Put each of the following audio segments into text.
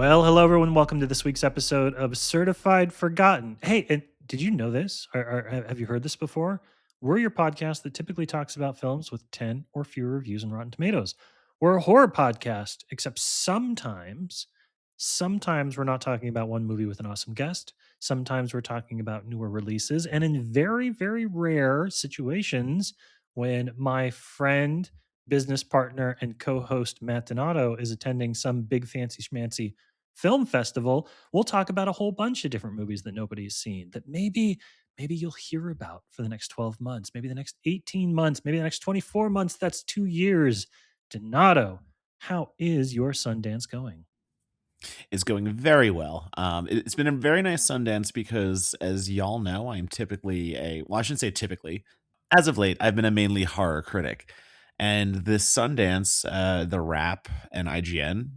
Well, hello everyone. Welcome to this week's episode of Certified Forgotten. Hey, and did you know this? Have you heard this before? We're your podcast that typically talks about films with 10 or fewer reviews on Rotten Tomatoes. We're a horror podcast, except sometimes we're not talking about one movie with an awesome guest. Sometimes we're talking about newer releases. And in very, very rare situations, when my friend, business partner, and co-host Matt Donato is attending some big fancy schmancy film festival, we'll talk about a whole bunch of different movies that nobody's seen that maybe you'll hear about for the next 12 months, maybe the next 18 months, maybe the next 24 months. That's 2 years. Donato, how is your Sundance going? Is going very well. It's been a very nice Sundance because, as y'all know, I'm typically well, I shouldn't say typically. As of late, I've been a mainly horror critic. And this Sundance, The Wrap and IGN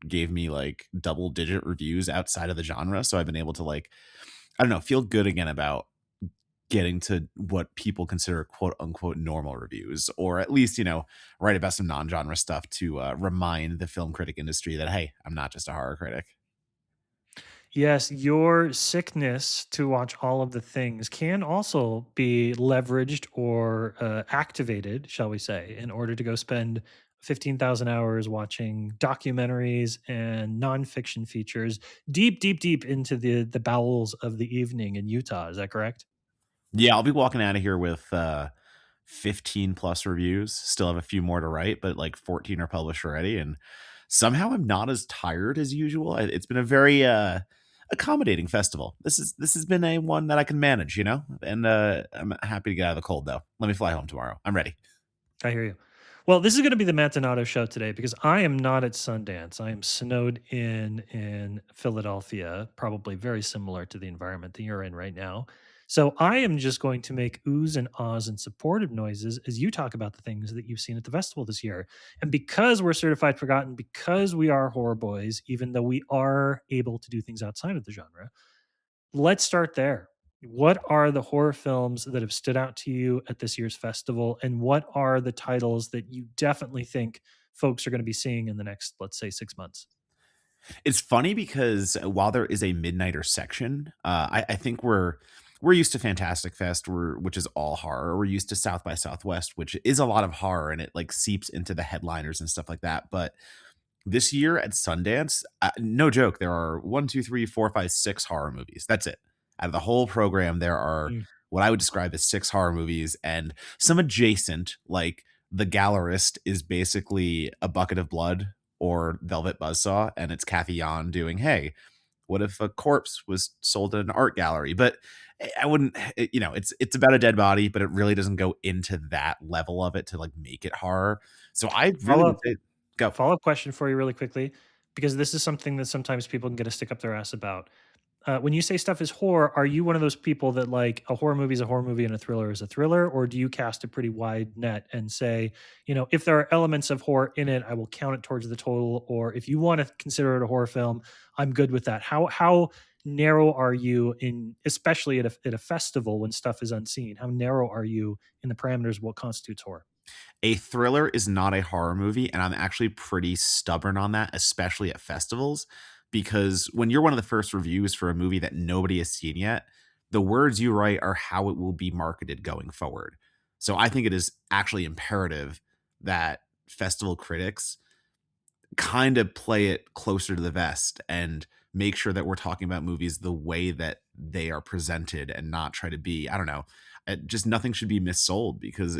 gave me like double digit reviews outside of the genre. So I've been able to I don't know, feel good again about getting to what people consider quote unquote normal reviews, or at least, write about some non genre stuff to remind the film critic industry that, hey, I'm not just a horror critic. Yes, your sickness to watch all of the things can also be leveraged or activated, shall we say, in order to go spend 15,000 hours watching documentaries and nonfiction features deep, deep, deep into the bowels of the evening in Utah. Is that correct? Yeah, I'll be walking out of here with 15 plus reviews. Still have a few more to write, but like 14 are published already. And somehow I'm not as tired as usual. It's been a very accommodating festival. This has been a one that I can manage, And I'm happy to get out of the cold though. Let me fly home tomorrow. I'm ready. I hear you. Well, this is going to be the Matt Donato show today because I am not at Sundance. I am snowed in Philadelphia, probably very similar to the environment that you're in right now. So I am just going to make oohs and ahs and supportive noises as you talk about the things that you've seen at the festival this year. And because we're certified forgotten, because we are horror boys, even though we are able to do things outside of the genre, let's start there. What are the horror films that have stood out to you at this year's festival? And what are the titles that you definitely think folks are going to be seeing in the next, let's say, 6 months? It's funny because while there is a midnighter section, I think we're used to Fantastic Fest, which is all horror. We're used to South by Southwest, which is a lot of horror, and it like seeps into the headliners and stuff like that. But this year at Sundance, no joke, there are 1, 2, 3, 4, 5, 6 horror movies. That's it. Out of the whole program, there are Mm. what I would describe as 6 horror movies and some adjacent, like The Gallerist is basically A Bucket of Blood or Velvet Buzzsaw, and it's Kathy Yon doing, hey, what if a corpse was sold at an art gallery? But I wouldn't, it's about a dead body, but it really doesn't go into that level of it to like make it horror. So I really Follow would up say go. follow up question for you really quickly, because this is something that sometimes people can get a stick up their ass about. When you say stuff is horror, are you one of those people that like a horror movie is a horror movie and a thriller is a thriller, or do you cast a pretty wide net and say, if there are elements of horror in it, I will count it towards the total, or if you want to consider it a horror film, I'm good with that. How narrow are you in, especially at a festival when stuff is unseen? How narrow are you in the parameters of what constitutes horror? A thriller is not a horror movie, and I'm actually pretty stubborn on that, especially at festivals, because when you're one of the first reviews for a movie that nobody has seen yet, the words you write are how it will be marketed going forward. So I think it is actually imperative that festival critics kind of play it closer to the vest and make sure that we're talking about movies the way that they are presented and not try to be, I don't know, just nothing should be missold because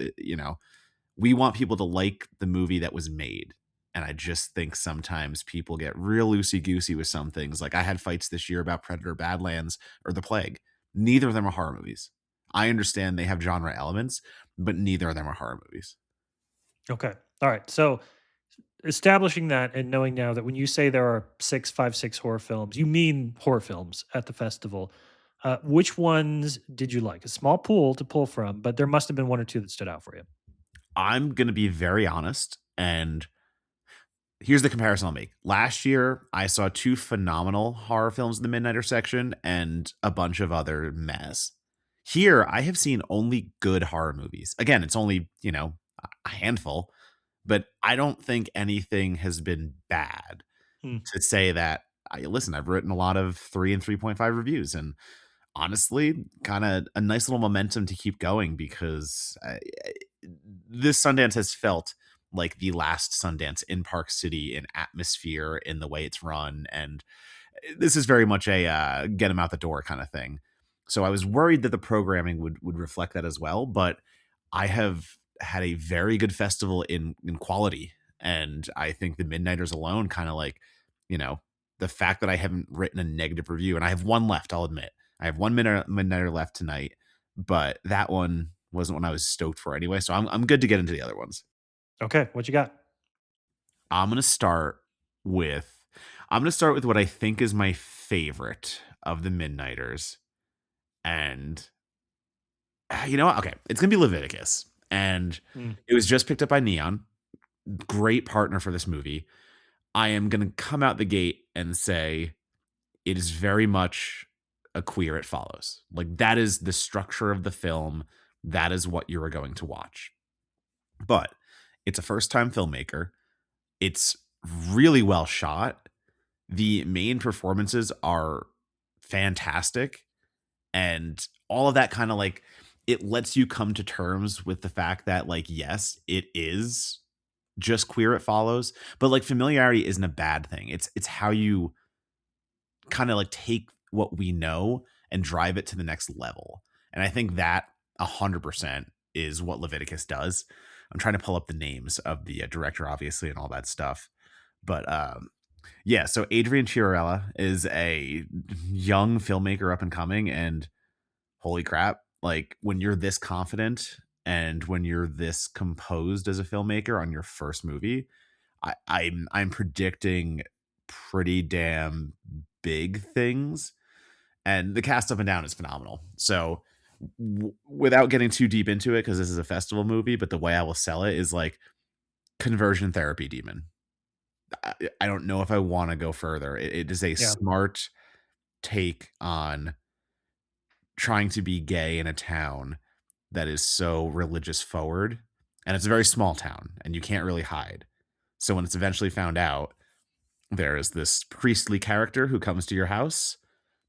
we want people to like the movie that was made. And I just think sometimes people get real loosey goosey with some things. Like I had fights this year about Predator Badlands or The Plague. Neither of them are horror movies. I understand they have genre elements, but neither of them are horror movies. Okay. All right. So establishing that and knowing now that when you say there are 6 horror films, you mean horror films at the festival. Which ones did you like? A small pool to pull from, but there must have been one or two that stood out for you. I'm going to be very honest. And here's the comparison I'll make. Last year, I saw 2 phenomenal horror films in the Midnighter section and a bunch of other mess. Here, I have seen only good horror movies. Again, it's only, a handful, but I don't think anything has been bad Hmm. to say that I listen, I've written a lot of 3 and 3.5 reviews, and honestly, kinda a nice little momentum to keep going because this Sundance has felt like the last Sundance in Park City in atmosphere, in the way it's run, and this is very much a get them out the door kind of thing. So I was worried that the programming would reflect that as well, but I have had a very good festival in quality, and I think the Midnighters alone kind of like, you know, the fact that I haven't written a negative review, and I have one left, I'll admit. I have one Midnighter left tonight, but that one wasn't one I was stoked for anyway, so I'm good to get into the other ones. Okay, what you got? I'm gonna start with I'm gonna start with what I think is my favorite of the Midnighters, and you know what? Okay, it's gonna be Leviticus, and Mm, it was just picked up by Neon. Great partner for this movie. I am gonna come out the gate and say it is very much a Queer It Follows. Like, that is the structure of the film. That is what you are going to watch. But it's a first time filmmaker. It's really well shot. The main performances are fantastic, and all of that kind of like it lets you come to terms with the fact that like yes, it is just Queer It Follows, but like familiarity isn't a bad thing. It's how you kind of like take what we know and drive it to the next level. And I think that 100% is what Leviticus does. I'm trying to pull up the names of the director obviously and all that stuff. But yeah, so Adrian Chiarella is a young filmmaker up and coming, and holy crap, like when you're this confident and when you're this composed as a filmmaker on your first movie, I'm predicting pretty damn big things, and the cast up and down is phenomenal. So without getting too deep into it, because this is a festival movie, but the way I will sell it is like conversion therapy demon. I don't know if I want to go further. It is a yeah. smart take on trying to be gay in a town that is so religious forward. And it's a very small town, and you can't really hide. So when it's eventually found out, there is this priestly character who comes to your house,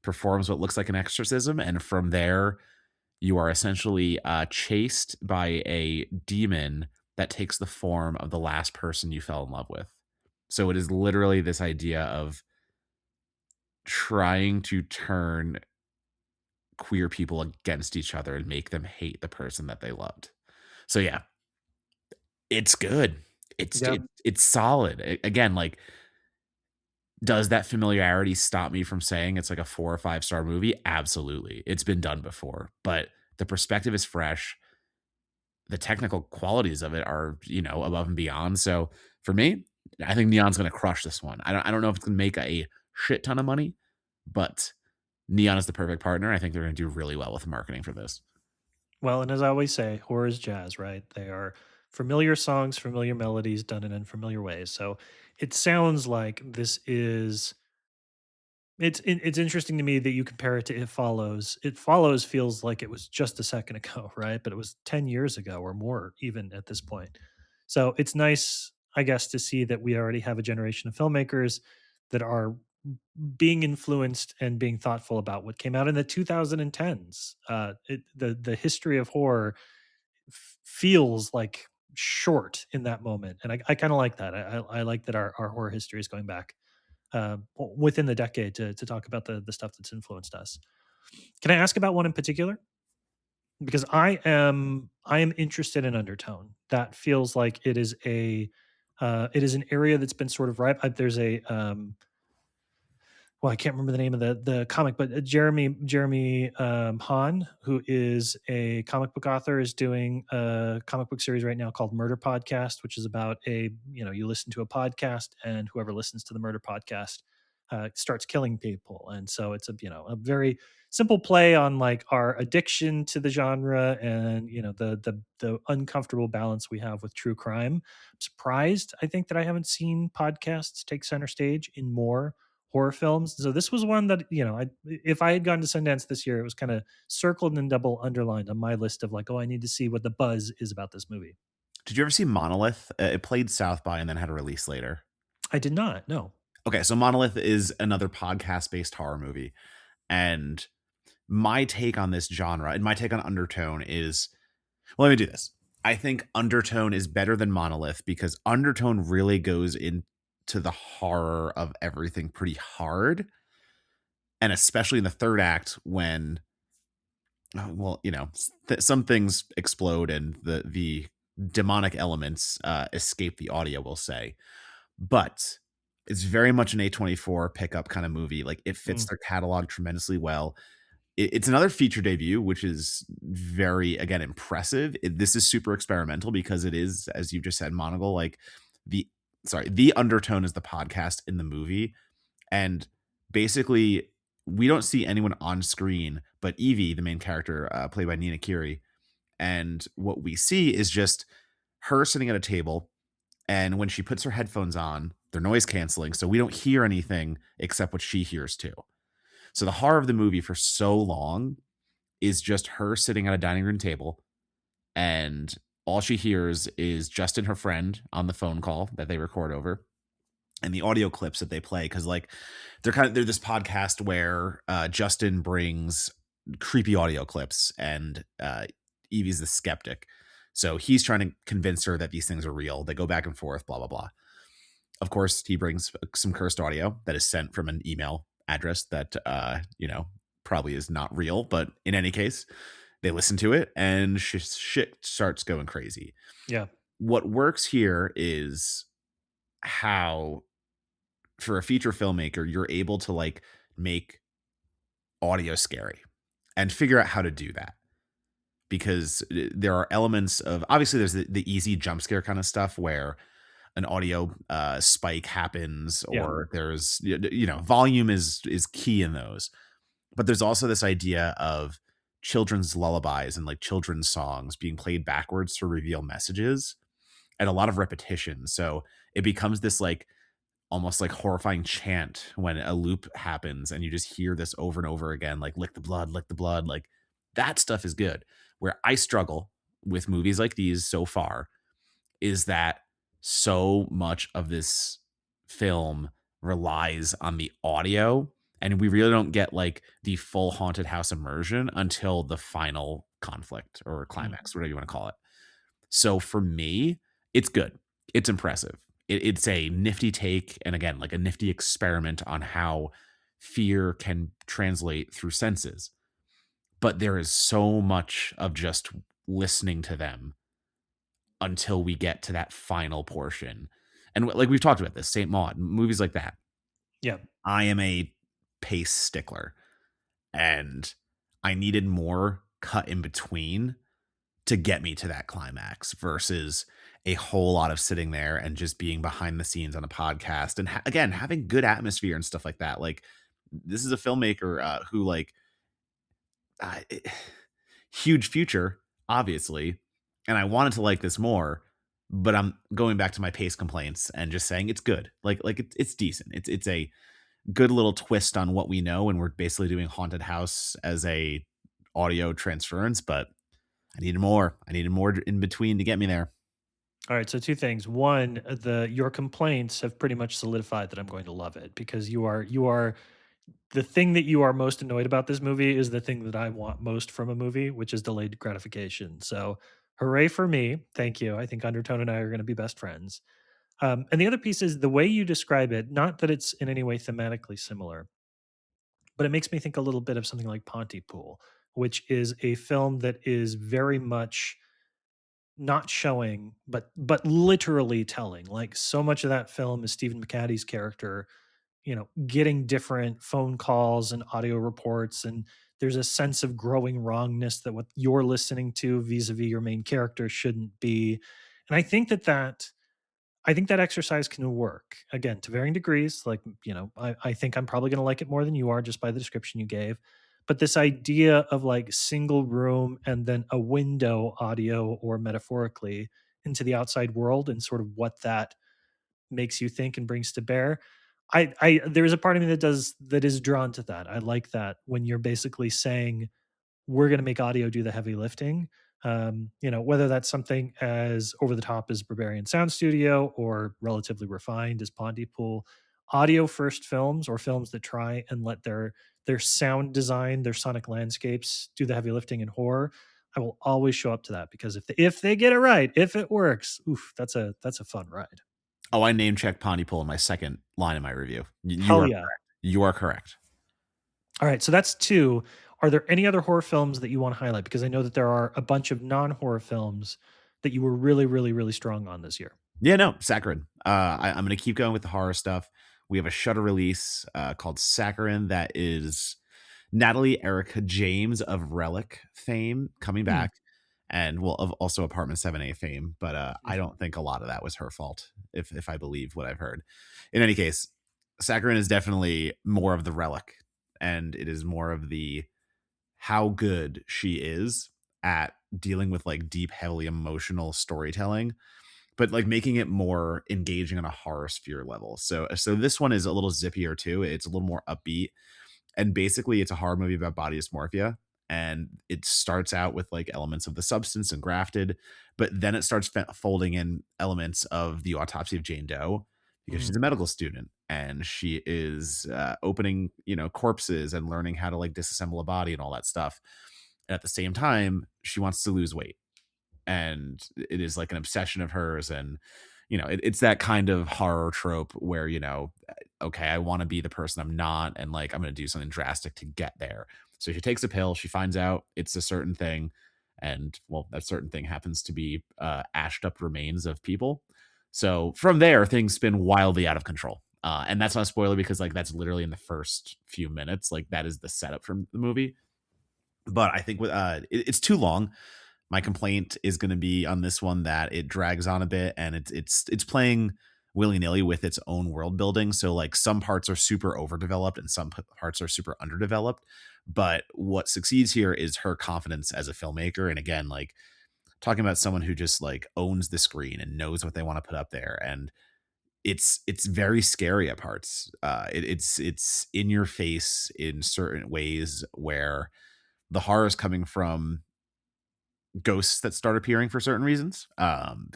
performs what looks like an exorcism, and from there, you are essentially chased by a demon that takes the form of the last person you fell in love with. So it is literally this idea of trying to turn queer people against each other and make them hate the person that they loved. So yeah, it's good. Yeah. It's solid. Again, like, does that familiarity stop me from saying it's like a 4 or 5-star movie? Absolutely. It's been done before, but the perspective is fresh. The technical qualities of it are, above and beyond. So for me, I think Neon's going to crush this one. I don't know if it's going to make a shit ton of money, but Neon is the perfect partner. I think they're going to do really well with the marketing for this. Well, and as I always say, horror is jazz, right? They are familiar songs, familiar melodies done in unfamiliar ways. So it sounds like this is it's interesting to me that you compare it to It Follows. It Follows feels like it was just a second ago, right? But it was 10 years ago or more even at this point. So it's nice, I guess, to see that we already have a generation of filmmakers that are being influenced and being thoughtful about what came out in the 2010s. The history of horror feels like short in that moment, and I kind of like that. I like that our horror history is going back within the decade to talk about the stuff that's influenced us. Can I ask about one in particular? Because I am interested in Undertone. That feels like it is an area that's been sort of ripe. There's a well, I can't remember the name of the comic, but Jeremy Hahn, who is a comic book author, is doing a comic book series right now called Murder Podcast, which is about you listen to a podcast and whoever listens to the murder podcast starts killing people, and so it's a very simple play on like our addiction to the genre and the uncomfortable balance we have with true crime. I'm surprised, I think, that I haven't seen podcasts take center stage in more horror films. So this was one that, if I had gone to Sundance this year, it was kind of circled and double underlined on my list of like, oh, I need to see what the buzz is about this movie. Did you ever see Monolith? It played South by and then had a release later. I did not. No. Okay, so Monolith is another podcast-based horror movie, and my take on this genre and my take on Undertone is, well, let me do this. I think Undertone is better than Monolith because Undertone really goes into the horror of everything pretty hard, and especially in the 3rd act when, well, some things explode and the demonic elements, escape the audio, we'll say. But it's very much an A24 pickup kind of movie, like, it fits Mm, their catalog tremendously well. It's another feature debut, which is very, again, impressive. This is super experimental because it is, as you just said, Monocle, like, the the undertone is the podcast in the movie, and basically, we don't see anyone on screen but Evie, the main character, played by Nina Kiri, and what we see is just her sitting at a table, and when she puts her headphones on, they're noise canceling, so we don't hear anything except what she hears too. So the horror of the movie for so long is just her sitting at a dining room table, and all she hears is Justin, her friend, on the phone call that they record over, and the audio clips that they play. Because like they're this podcast where Justin brings creepy audio clips, and Evie's the skeptic. So he's trying to convince her that these things are real. They go back and forth, blah blah blah. Of course, he brings some cursed audio that is sent from an email address that probably is not real, but in any case, they listen to it and shit starts going crazy. yeah. What works here is how, for a feature filmmaker, you're able to like make audio scary and figure out how to do that. Because there are elements of, obviously there's the easy jump scare kind of stuff where an audio spike happens, Yeah. or there's volume is key in those. But there's also this idea of children's lullabies and like children's songs being played backwards to reveal messages, and a lot of repetition. So it becomes this like almost like horrifying chant when a loop happens and you just hear this over and over again, like lick the blood. Like that stuff is good. Where I struggle with movies like these so far is that so much of this film relies on the audio, and we really don't get like the full haunted house immersion until the final conflict or Mm, climax, whatever you want to call it. So for me, it's good. It's impressive. It's a nifty take, and again, like a nifty experiment on how fear can translate through senses. But there is so much of just listening to them until we get to that final portion. And like we've talked about this, Saint Maud, movies like that. yeah. I am a pace stickler, and I needed more cut in between to get me to that climax versus a whole lot of sitting there and just being behind the scenes on a podcast and again having good atmosphere and stuff like that. Like this is a filmmaker who like uh, it- huge future, obviously, and I wanted to like this more, but I'm going back to my pace complaints and just saying it's good. Like it's decent. It's a good little twist on what we know, and we're basically doing haunted house as a audio transference, but I needed more. I needed more in between to get me there. All right, so two things. One, the your complaints have pretty much solidified that I'm going to love it because you are the thing that you are most annoyed about this movie is the thing that I want most from a movie, which is delayed gratification. So, hooray for me. Thank you. I think Undertone and I are going to be best friends. And the other piece is the way you describe it, not that it's in any way thematically similar, but it makes me think a little bit of something like Pontypool, which is a film that is very much not showing, but literally telling. Like so much of that film is Stephen McCaddy's character, getting different phone calls and audio reports, and there's a sense of growing wrongness that what you're listening to vis-a-vis your main character shouldn't be. And I think that exercise can work again to varying degrees. Like, I think I'm probably going to like it more than you are just by the description you gave. But this idea of like single room and then a window, audio or metaphorically, into the outside world and sort of what that makes you think and brings to bear. There is a part of me that is drawn to that. I like that when you're basically saying we're going to make audio do the heavy lifting. Whether that's something as over the top as Barbarian Sound Studio or relatively refined as Pontypool, audio first films or films that try and let their sound design, their sonic landscapes do the heavy lifting in horror, I will always show up to that because if they get it right, if it works, oof, that's a fun ride. Oh, I name checked Pontypool in my second line in my review. You Hell are yeah. correct. You are correct. All right, so that's two. Are there any other horror films that you want to highlight? Because I know that there are a bunch of non-horror films that you were really, really, really strong on this year. Yeah, no, Saccharin. I'm going to keep going with the horror stuff. We have a Shutter release called Saccharin that is Natalie Erica James of Relic fame coming Hmm. back, and well, of also Apartment 7A fame. But I Mhm. don't think a lot of that was her fault, if I believe what I've heard. In any case, Saccharin is definitely more of the Relic, and it is more of the how good she is at dealing with like deep, heavily emotional storytelling, but like making it more engaging on a horror sphere level. So this one is a little zippier too. It's a little more upbeat, and basically it's a horror movie about body dysmorphia, and it starts out with like elements of The Substance and Grafted, but then it starts folding in elements of The Autopsy of Jane Doe, because she's Mm. a medical student and she is opening, corpses and learning how to like disassemble a body and all that stuff, and at the same time she wants to lose weight, and it is like an obsession of hers. And it's that kind of horror trope where okay, I want to be the person I'm not, and like I'm going to do something drastic to get there. So she takes a pill, she finds out it's a certain thing, and well, that certain thing happens to be ashed up remains of people. So from there things spin wildly out of control, and that's not a spoiler because like that's literally in the first few minutes, like that is the setup for the movie. But I think with it's too long. My complaint is going to be on this one that it drags on a bit, and it's playing willy-nilly with its own world building. So like some parts are super overdeveloped and some parts are super underdeveloped. But what succeeds here is her confidence as a filmmaker. And again, like talking about someone who just like owns the screen and knows what they want to put up there. And it's very scary at parts. It's in your face in certain ways where the horror is coming from ghosts that start appearing for certain reasons,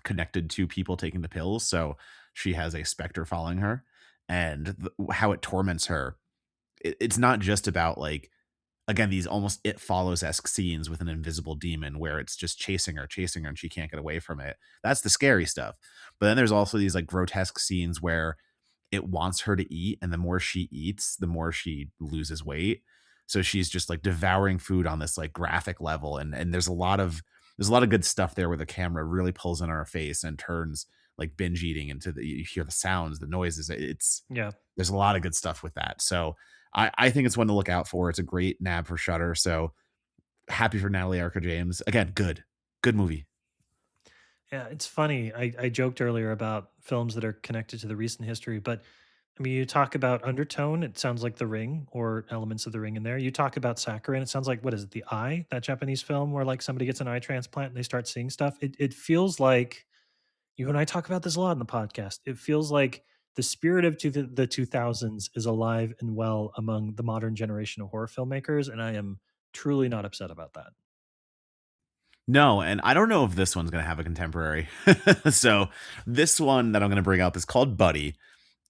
connected to people taking the pills. So she has a specter following her, and how it torments her. It's not just about like, again, these almost It Follows esque scenes with an invisible demon where it's just chasing her, and she can't get away from it. That's the scary stuff. But then there's also these like grotesque scenes where it wants her to eat, and the more she eats the more she loses weight. So she's just like devouring food on this like graphic level, and there's a lot of good stuff there where the camera really pulls in on her face and turns like binge eating into you hear the sounds, the noises. It's Yeah. There's a lot of good stuff with that. So I think it's one to look out for. It's a great nab for Shutter. So happy for Natalie Arca James. Again, good movie. Yeah, it's funny. I joked earlier about films that are connected to the recent history, but I mean, you talk about Undertone, it sounds like The Ring or elements of The Ring in there. You talk about Sakura, it sounds like what is it, The Eye, that Japanese film where like somebody gets an eye transplant and they start seeing stuff. It feels like you and I talk about this a lot in the podcast. It feels like the spirit of the 2000s is alive and well among the modern generation of horror filmmakers, and I am truly not upset about that. No, and I don't know if this one's going to have a contemporary. So this one that I'm going to bring up is called Buddy.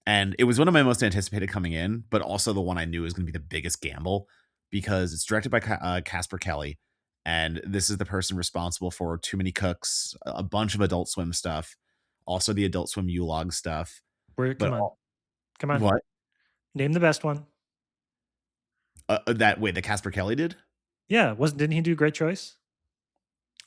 And it was one of my most anticipated coming in, but also the one I knew was going to be the biggest gamble because it's directed by Casper Kelly. And this is the person responsible for Too Many Cooks, a bunch of Adult Swim stuff, also the Adult Swim U-Log stuff. Where But come on. what? Name the best one. That wait, that Casper Kelly did? Yeah, wasn't didn't he do Great Choice?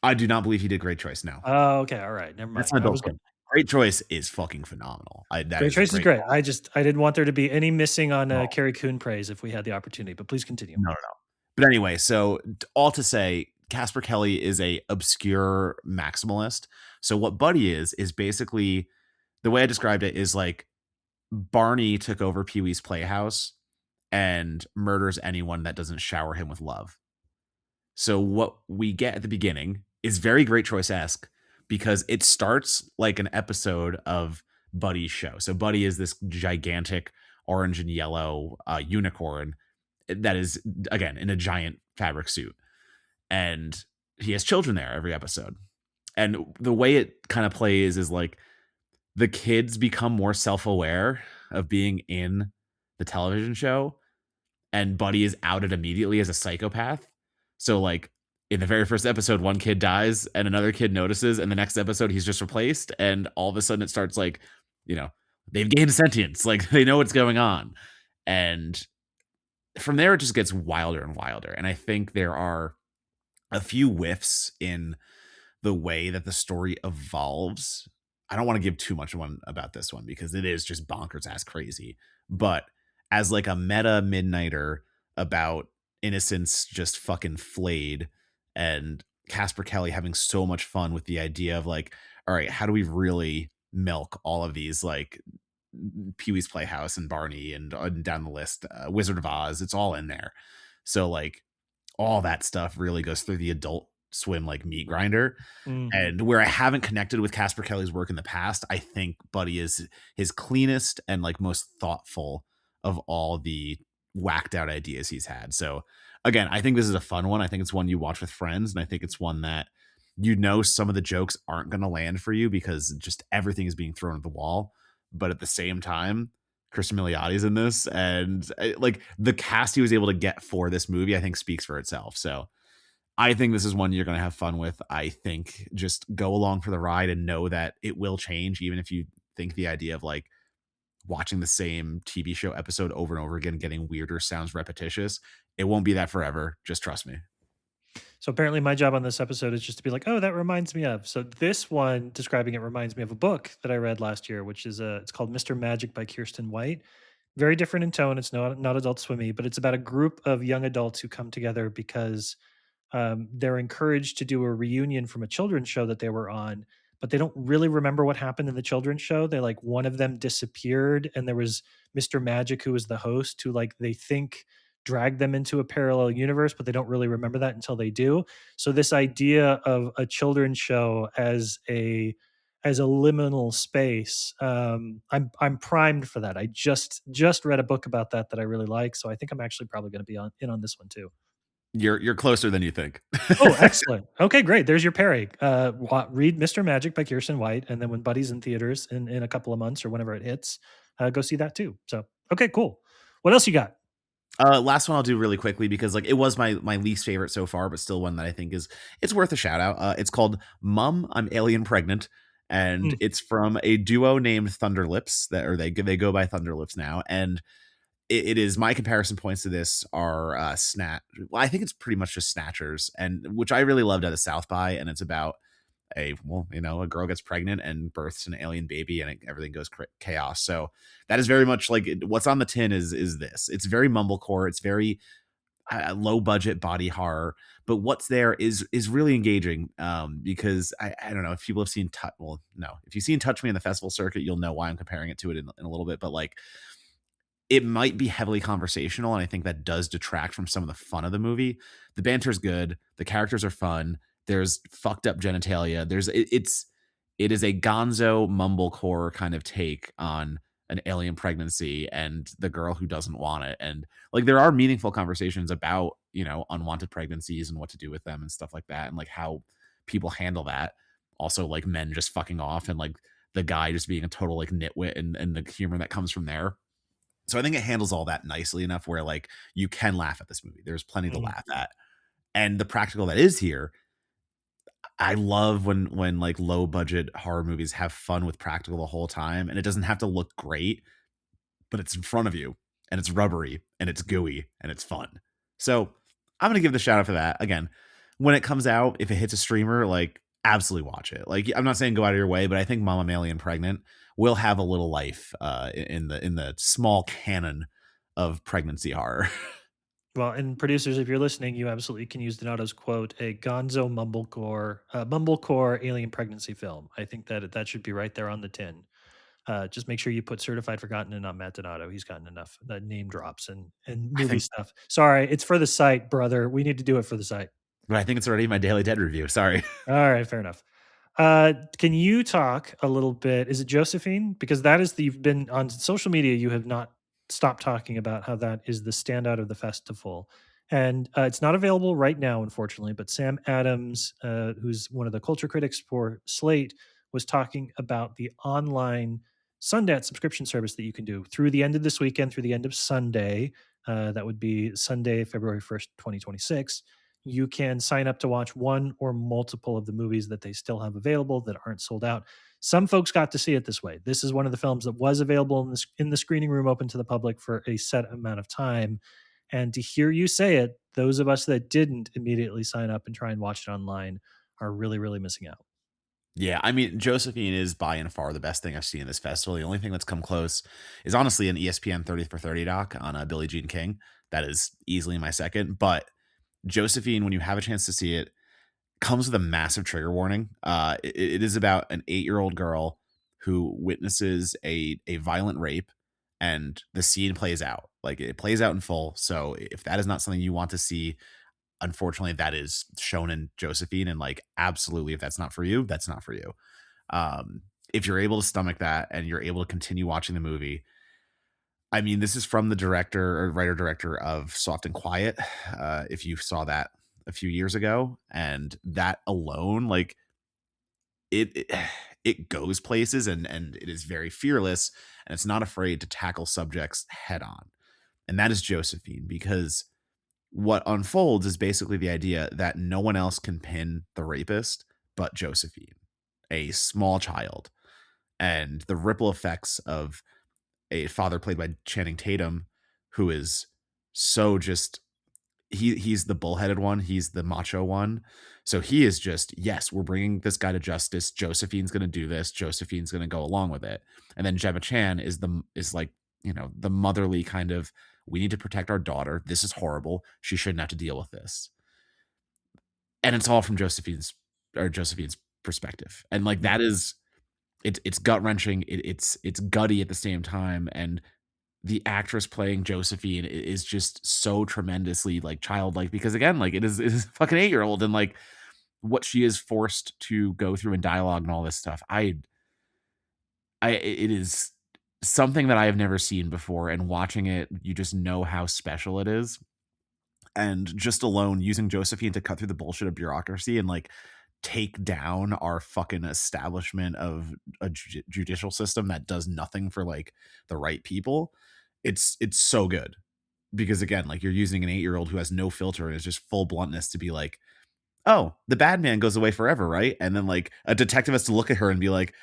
I do not believe he did Great Choice. No, Oh, okay, all right, never that's mind. an I Adult was Swim. Great Choice is fucking phenomenal. That Great is a Choice is great. great. I didn't want there to be any missing on, No, Carrie Coon praise if we had the opportunity, but please continue. no. But anyway, so all to say, Casper Kelly is a obscure maximalist. So what Buddy is basically the way I described it is like Barney took over Pee Wee's Playhouse and murders anyone that doesn't shower him with love. So what we get at the beginning is very Great Choice esque because it starts like an episode of Buddy's show. So Buddy is this gigantic orange and yellow unicorn that is again in a giant fabric suit, and he has children there every episode. And the way it kind of plays is like the kids become more self-aware of being in the television show, and Buddy is outed immediately as a psychopath. So like in the very first episode, one kid dies and another kid notices, and the next episode he's just replaced, and all of a sudden it starts like, you know, they've gained sentience, like they know what's going on. And from there it just gets wilder and wilder. And I think there are a few whiffs in the way that the story evolves. I don't want to give too much one about this one because it is just bonkers ass crazy. But as like a meta midnighter about innocence just fucking flayed, and Casper Kelly having so much fun with the idea of like, all right, how do we really milk all of these like Pee Wee's Playhouse and Barney and down the list, Wizard of Oz, it's all in there. So like all that stuff really goes through the Adult Swim like meat grinder. Mhm. And where I haven't connected with Casper Kelly's work in the past, I think Buddy is his cleanest and like most thoughtful of all the whacked out ideas he's had. So again, I think this is a fun one. I think it's one you watch with friends, and I think it's one that you know some of the jokes aren't going to land for you because just everything is being thrown at the wall. But at the same time, Christian Miliotti's in this, and like the cast he was able to get for this movie, I think speaks for itself. So I think this is one you're going to have fun with. I think just go along for the ride and know that it will change, even if you think the idea of like watching the same TV show episode over and over again, getting weirder, sounds repetitious. It won't be that forever. Just trust me. So apparently, my job on this episode is just to be like, "Oh, that reminds me of." So this one describing it reminds me of a book that I read last year, which is it's called Mr. Magic by Kirsten White. Very different in tone. It's not Adult Swimmy, but it's about a group of young adults who come together because they're encouraged to do a reunion from a children's show that they were on, but they don't really remember what happened in the children's show. They like one of them disappeared, and there was Mr. Magic, who was the host, who like they think dragged them into a parallel universe, but they don't really remember that until they do. So this idea of a children's show as a liminal space, I'm primed for that. I just read a book about that I really like, so I think I'm actually probably going to be on this one too. You're closer than you think. Oh, excellent. Okay, great. There's your pairing. Read Mr. Magic by Kirsten White, and then when Buddy's in theaters in a couple of months or whenever it hits, go see that too. So, okay, cool. What else you got? Last one I'll do really quickly because like it was my least favorite so far, but still one that I think is it's worth a shout out. It's called Mum, I'm Alien Pregnant, and Mm. it's from a duo named Thunderlips that or they go by Thunderlips now, and it is my comparison points to this are well, I think it's pretty much just Snatchers, and which I really loved at the South by, and it's about a girl gets pregnant and births an alien baby, and everything goes chaos. So that is very much like what's on the tin is this. It's very mumblecore. It's very low budget body horror, but what's there is really engaging. Because I don't know if people have seen well, no, if you've seen Touch Me in the festival circuit, you'll know why I'm comparing it to it in a little bit. But like it might be heavily conversational, and I think that does detract from some of the fun of the movie. The banter's good, the characters are fun, there's fucked up genitalia, it is a gonzo mumblecore kind of take on an alien pregnancy and the girl who doesn't want it. And like there are meaningful conversations about, unwanted pregnancies and what to do with them and stuff like that, and like how people handle that. Also like men just fucking off, and like the guy just being a total like nitwit, and the humor that comes from there. So I think it handles all that nicely enough where like you can laugh at this movie. There's plenty to Mm. laugh at. And the practical that is here, I love when like low budget horror movies have fun with practical the whole time, and it doesn't have to look great, but it's in front of you, and it's rubbery and it's gooey and it's fun. So I'm gonna give the shout out for that. Again, when it comes out, if it hits a streamer, like absolutely watch it. Like I'm not saying go out of your way, but I think Mama Alien Pregnant will have a little life in the small canon of pregnancy horror. Well, and producers, if you're listening, you absolutely can use Donato's quote, a gonzo mumblecore alien pregnancy film. I think that should be right there on the tin. Just make sure you put Certified Forgotten and not Matt Donato. He's gotten enough name drops and I movie think stuff. Sorry, it's for the site, brother. We need to do it for the site. but I think it's already my Daily Dead review. Sorry. All right, fair enough. Can you talk a little bit? Is it Josephine? Because that is you've been on social media. You have not stopped talking about how that is the standout of the festival, and it's not available right now, unfortunately. But Sam Adams, who's one of the culture critics for Slate, was talking about the online Sundance subscription service that you can do through the end of this weekend, through the end of Sunday. That would be Sunday, February 1st, 2026. You can sign up to watch one or multiple of the movies that they still have available that aren't sold out. Some folks got to see it this way. This is one of the films that was available in the screening room open to the public for a set amount of time. And to hear you say it, those of us that didn't immediately sign up and try and watch it online are really, really missing out. Yeah, I mean, Josephine is by and far the best thing I've seen in this festival. The only thing that's come close is honestly an ESPN 30 for 30 doc on Billie Jean King. That is easily my second. But Josephine, when you have a chance to see it, comes with a massive trigger warning. It is about an 8-year-old girl who witnesses a violent rape, and the scene plays out. Like it plays out in full. So if that is not something you want to see, unfortunately, that is shown in Josephine. And like, absolutely, if that's not for you, that's not for you. If you're able to stomach that and you're able to continue watching the movie, I mean, this is from the director or writer director of Soft and Quiet. If you saw that a few years ago, and that alone, like it it goes places, and it is very fearless, and it's not afraid to tackle subjects head on. And that is Josephine, because what unfolds is basically the idea that no one else can pin the rapist but Josephine, a small child, and the ripple effects of a father played by Channing Tatum, who is so just he's the bullheaded one, he's the macho one. So he is just, yes, we're bringing this guy to justice. Josephine's going to do this. Josephine's going to go along with it. And then Gemma Chan is like, the motherly kind of, we need to protect our daughter. This is horrible. She shouldn't have to deal with this. And it's all from Josephine's perspective. And like Mhm. that is it's gut wrenching. It's gutty at the same time. And the actress playing Josephine is just so tremendously like childlike, because again, like it is a fucking 8-year-old, and like what she is forced to go through in dialogue and all this stuff. It is something that I have never seen before, and watching it, you just know how special it is. And just alone using Josephine to cut through the bullshit of bureaucracy and like take down our fucking establishment of a judicial system that does nothing for like the right people. It's so good, because again, like you're using an 8-year-old who has no filter and is just full bluntness to be like, oh, the bad man goes away forever, right? And then like a detective has to look at her and be like,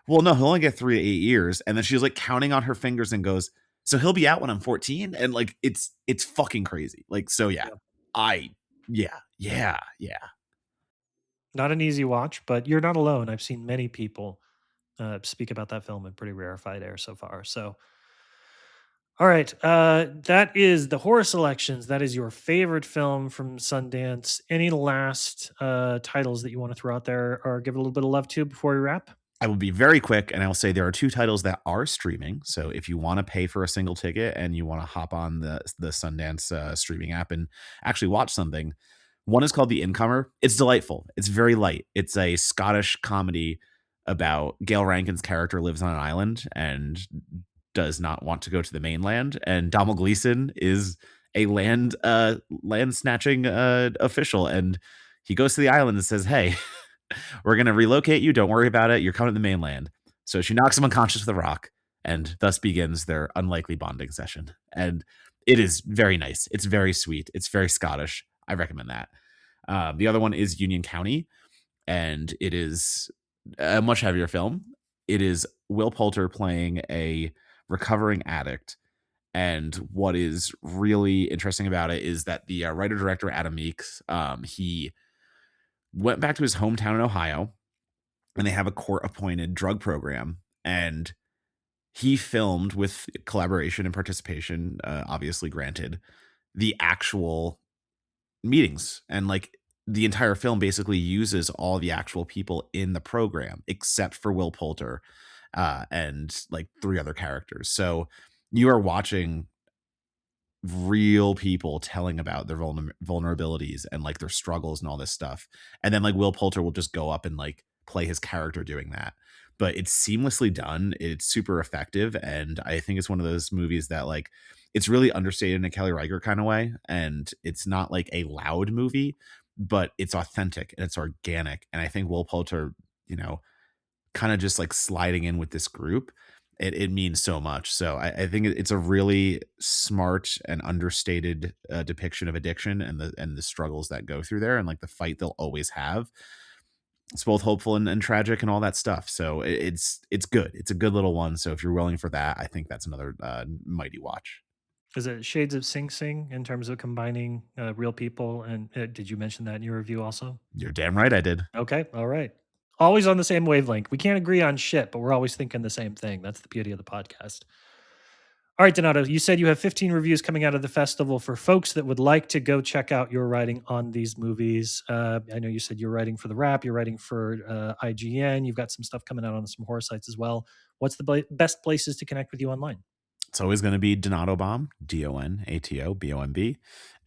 well, no, he'll only get 3 to 8 years. And then she's like counting on her fingers and goes, so he'll be out when I'm 14. And like it's fucking crazy. Like, so yeah, Yeah. I yeah. Not an easy watch, but you're not alone. I've seen many people speak about that film in pretty rarefied air so far. So, all right, that is the horror selections. That is your favorite film from Sundance. Any last titles that you want to throw out there or give a little bit of love to before we wrap? I will be very quick, and I will say there are two titles that are streaming. So if you want to pay for a single ticket and you want to hop on the Sundance streaming app and actually watch something, one is called The Incomer. It's delightful. It's very light. It's a Scottish comedy about Gail Rankin's character lives on an island and does not want to go to the mainland, and Donald Gleason is a land snatching official, and he goes to the island and says, "Hey, we're going to relocate you. Don't worry about it. You're coming to the mainland." So she knocks him unconscious with a rock, and thus begins their unlikely bonding session. And it is very nice. It's very sweet. It's very Scottish. I recommend that. The other one is Union County, and it is a much heavier film. It is Will Poulter playing a recovering addict. And what is really interesting about it is that the writer director Adam Meeks, he went back to his hometown in Ohio, and they have a court appointed drug program. And he filmed, with collaboration and participation, obviously granted, the actual meetings. And like the entire film basically uses all the actual people in the program except for Will Poulter and like three other characters. So you are watching real people telling about their vulnerabilities and like their struggles and all this stuff. And then like Will Poulter will just go up and like play his character doing that. But it's seamlessly done. It's super effective. And I think it's one of those movies that like it's really understated in a Kelly Riker kind of way. And it's not like a loud movie, but it's authentic and it's organic. And I think Will Poulter, kind of just like sliding in with this group it means so much. So I think it's a really smart and understated depiction of addiction and the struggles that go through there and like the fight they'll always have. It's both hopeful and tragic and all that stuff. So it's good. It's a good little one. So if you're willing for that, I think that's another mighty watch. Is it shades of Sing Sing in terms of combining real people? And did you mention that in your review also? You're damn right I did. Okay, all right. Always on the same wavelength. We can't agree on shit, but we're always thinking the same thing. That's the beauty of the podcast. All right, Donato, you said you have 15 reviews coming out of the festival for folks that would like to go check out your writing on these movies. I know you said you're writing for The Wrap, you're writing for IGN, you've got some stuff coming out on some horror sites as well. What's the best places to connect with you online? It's always going to be Donato Bomb, DonatoBomb.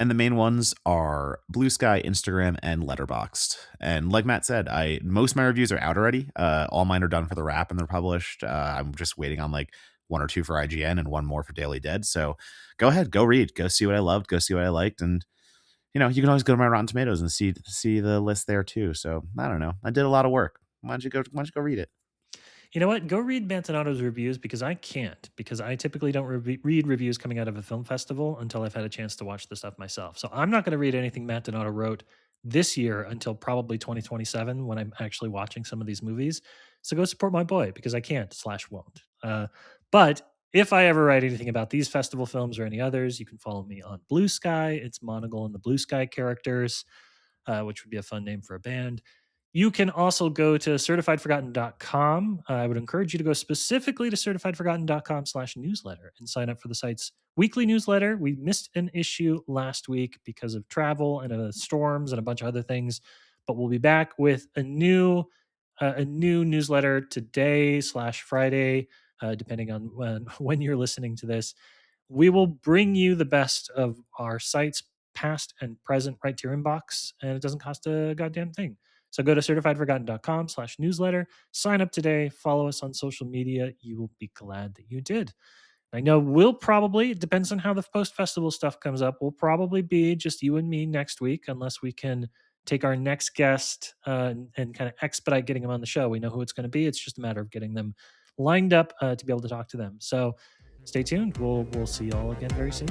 And the main ones are Blue Sky, Instagram, and Letterboxd. And like Matt said, I most of my reviews are out already. All mine are done for The Wrap and they're published. I'm just waiting on like one or two for IGN and one more for Daily Dead. So go ahead, go read, go see what I loved, go see what I liked, and you can always go to my Rotten Tomatoes and see the list there too. So I don't know, I did a lot of work. Why don't you go read it? You know what? Go read Mantonato's reviews because I can't, because I typically don't read reviews coming out of a film festival until I've had a chance to watch the stuff myself. So I'm not going to read anything Mantonato wrote this year until probably 2027 when I'm actually watching some of these movies. So go support my boy because I can't slash won't. But if I ever write anything about these festival films or any others, you can follow me on Blue Sky. It's Monocle and the Blue Sky Characters, which would be a fun name for a band. You can also go to certifiedforgotten.com. I would encourage you to go specifically to certifiedforgotten.com/newsletter and sign up for the site's weekly newsletter. We missed an issue last week because of travel and storms and a bunch of other things, but we'll be back with a new newsletter today/Friday, depending on when you're listening to this. We will bring you the best of our sites, past and present, right to your inbox, and it doesn't cost a goddamn thing. So go to certifiedforgotten.com/newsletter, sign up today, follow us on social media. You will be glad that you did. I know it depends on how the post festival stuff comes up. We'll probably be just you and me next week, unless we can take our next guest and kind of expedite getting them on the show. We know who it's going to be. It's just a matter of getting them lined up to be able to talk to them. So stay tuned. We'll see you all again very soon.